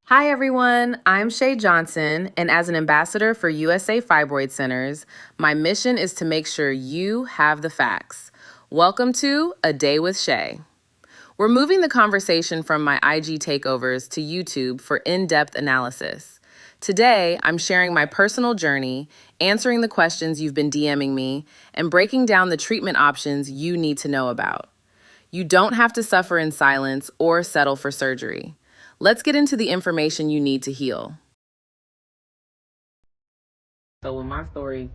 Hi, everyone. I'm Shay Johnson, and as an ambassador for USA Fibroid Centers, my mission is to make sure you have the facts. Welcome to A Day with Shay. We're moving the conversation from my IG takeovers to YouTube for in-depth analysis. Today, I'm sharing my personal journey, answering the questions you've been DMing me, and breaking down the treatment options you need to know about. You don't have to suffer in silence or settle for surgery. Let's get into the information you need to heal. So with my story,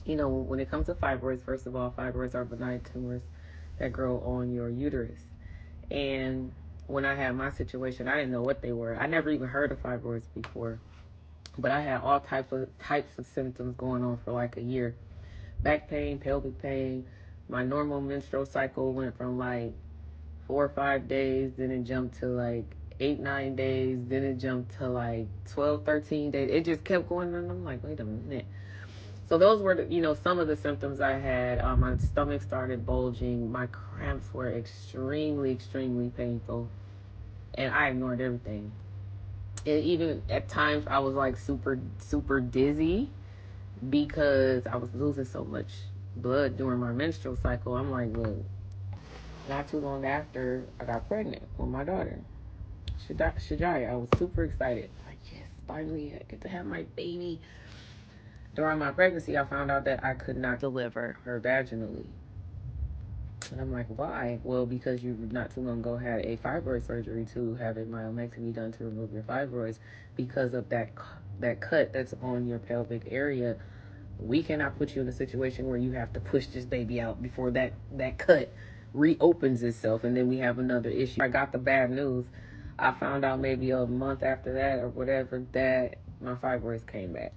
when it comes to fibroids, first of all, fibroids are benign tumors that grow on your uterus. And when I had my situation, I didn't know what they were. I never even heard of fibroids before. But I had all types of symptoms going on for like a year. Back pain, pelvic pain. My normal menstrual cycle went from like 4 or 5 days, then it jumped to like 8, 9 days, then it jumped to like 12, 13 days. It just kept going, and I'm like, wait a minute. So those were, some of the symptoms I had. My stomach started bulging. My cramps were extremely, extremely painful, and I ignored everything. And even at times, I was like super, super dizzy because I was losing so much blood during my menstrual cycle. I'm like, look, not too long after I got pregnant with my daughter, Shajaya. I was super excited. Like, yes, finally I get to have my baby. During my pregnancy, I found out that I could not deliver her vaginally. And I'm like, why? Well, because you not too long ago had a fibroid surgery to have a myomectomy done to remove your fibroids because of that cut that's on your pelvic area. We cannot put you in a situation where you have to push this baby out before that cut reopens itself, and then we have another issue. I got the bad news. I found out maybe a month after that or whatever that my fibroids came back.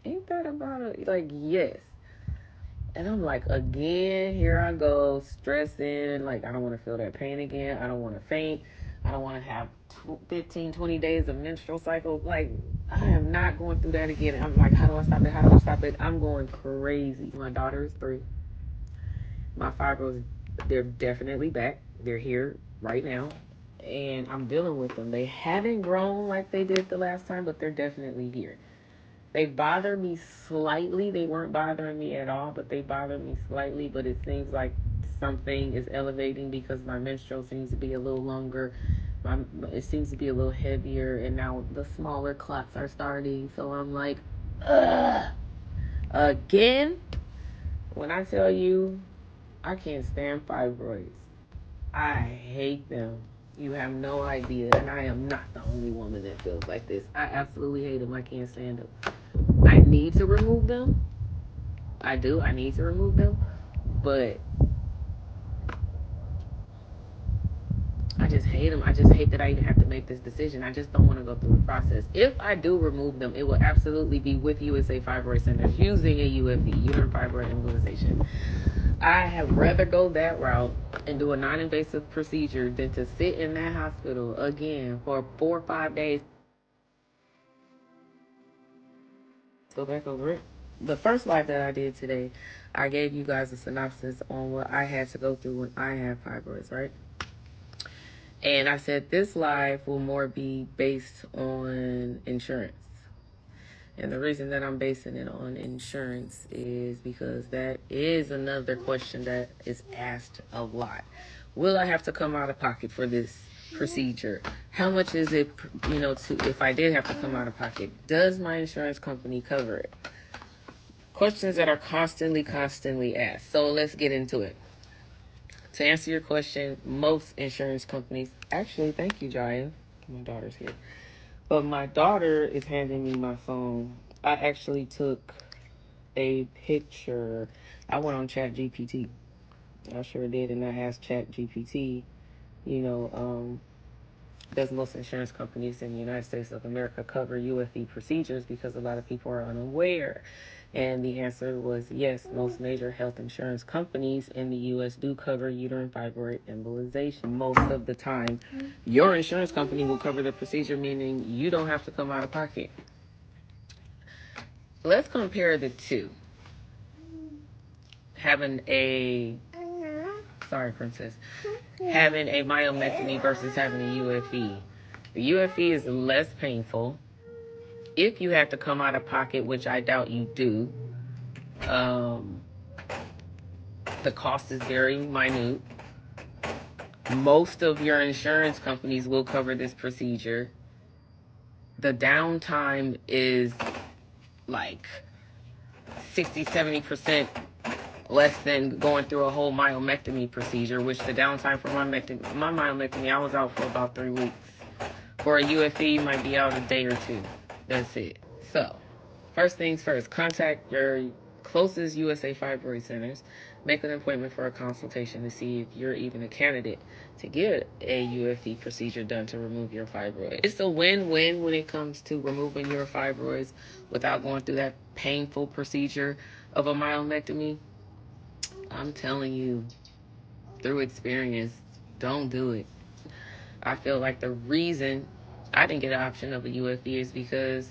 Ain't that about it? Like, yes. And I'm like, again, here I go, stressing. Like, I don't want to feel that pain again. I don't want to faint. I don't want to have 15, 20 days of menstrual cycle. Like, I am not going through that again. I'm like, how do I stop it? How do I stop it? I'm going crazy. My daughter is 3. My fibroids, they're definitely back. They're here right now. And I'm dealing with them. They haven't grown like they did the last time, but they're definitely here. They bother me slightly. They weren't bothering me at all, but they bother me slightly. But it seems like something is elevating because my menstrual seems to be a little longer. It seems to be a little heavier, and now the smaller clots are starting. So I'm like, ugh. Again, when I tell you I can't stand fibroids, I hate them. You have no idea, and I am not the only woman that feels like this. I absolutely hate them. I can't stand them. I need to remove them. I do. I need to remove them. But I just hate them. I just hate that I even have to make this decision. I just don't want to go through the process. If I do remove them, it will absolutely be with USA Fibroid Centers using a UFE, Uterine Fibroid Embolization. I have rather go that route and do a non-invasive procedure than to sit in that hospital again for 4 or 5 days. Go back over it. The first live that I did today, I gave you guys a synopsis on what I had to go through when I had fibroids, right? And I said this live will more be based on insurance. And the reason that I'm basing it on insurance is because that is another question that is asked a lot. Will I have to come out of pocket for this procedure? How much is it, if I did have to come out of pocket? Does my insurance company cover it? Questions that are constantly asked. So let's get into it. To answer your question, most insurance companies, actually, thank you, Jaya. My daughter's here. But my daughter is handing me my phone. I actually took a picture. I went on Chat GPT. I sure did, and I asked Chat GPT, does most insurance companies in the United States of America cover UFE procedures, because a lot of people are unaware. And the answer was yes, most major health insurance companies in the U.S. do cover uterine fibroid embolization most of the time. Your insurance company will cover the procedure, meaning you don't have to come out of pocket. Let's compare the two. Having a, sorry, princess. having a myomectomy versus having a UFE. The UFE is less painful. If you have to come out of pocket, which I doubt you do, the cost is very minute. Most of your insurance companies will cover this procedure. The downtime is like 60-70% less than going through a whole myomectomy procedure, which the downtime for my myomectomy, I was out for about 3 weeks. For a UFE, you might be out a day or two. That's it. So, first things first, contact your closest USA Fibroid Centers. Make an appointment for a consultation to see if you're even a candidate to get a UFE procedure done to remove your fibroids. It's a win-win when it comes to removing your fibroids without going through that painful procedure of a myomectomy. I'm telling you, through experience, don't do it. I feel like the reason I didn't get an option of a UFE is because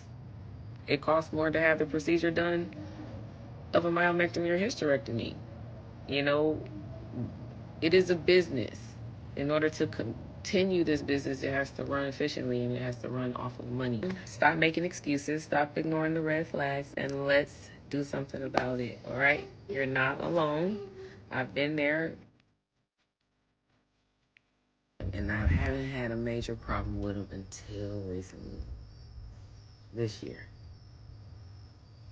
it costs more to have the procedure done of a myomectomy or hysterectomy. You know, it is a business. In order to continue this business, it has to run efficiently and it has to run off of money. Stop making excuses, stop ignoring the red flags, and let's do something about it, all right? You're not alone. I've been there, and I haven't had a major problem with them until recently. This year.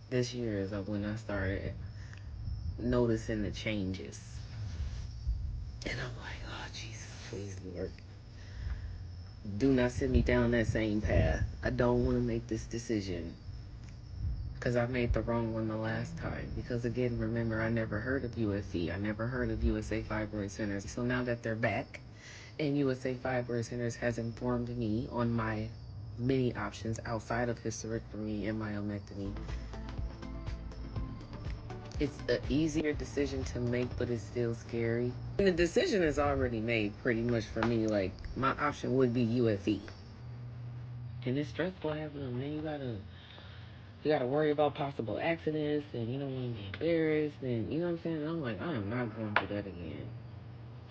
This year is when I started noticing the changes. And I'm like, oh, Jesus, please, Lord. Do not send me down that same path. I don't want to make this decision because I made the wrong one the last time. Because, again, remember, I never heard of USC. I never heard of USA Fibroid Centers. So now that they're back, and USA Fibroid Centers has informed me on my many options outside of hysterectomy and myomectomy, it's an easier decision to make, but it's still scary. And the decision is already made pretty much for me. Like, my option would be UFE. And it's stressful having them. Then you gotta worry about possible accidents, and you don't want to be embarrassed, and you know what I'm saying? And I'm like, I am not going through that again.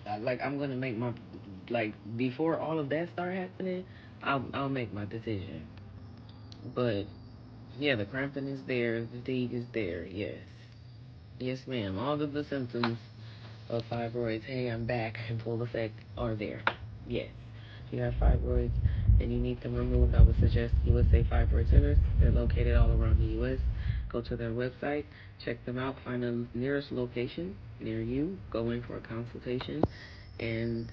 I'm gonna make my, like, before all of that start happening, I'll make my decision. But yeah, the cramping is there, the fatigue is there, yes. Yes, ma'am. All of the symptoms of fibroids, hey, I'm back, in full effect, are there. Yes. If you have fibroids and you need them removed, I would suggest USA Fibroid Centers. They're located all around the U.S. Go to their website, check them out, find the nearest location near you, go in for a consultation, and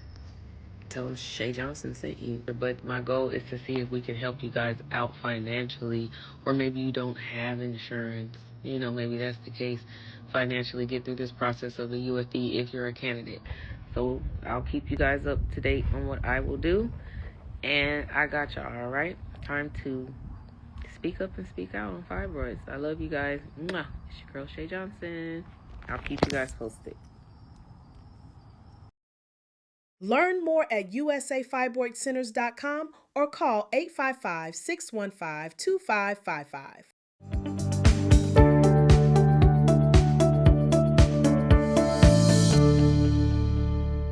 tell them Shay Johnson sent you. But my goal is to see if we can help you guys out financially, or maybe you don't have insurance. You know, maybe that's the case. Financially get through this process of the UFE if you're a candidate. So I'll keep you guys up to date on what I will do. And I got y'all, all right? Time to speak up and speak out on fibroids. I love you guys. Mwah. It's your girl, Shay Johnson. I'll keep you guys posted. Learn more at usafibroidcenters.com or call 855-615-2555.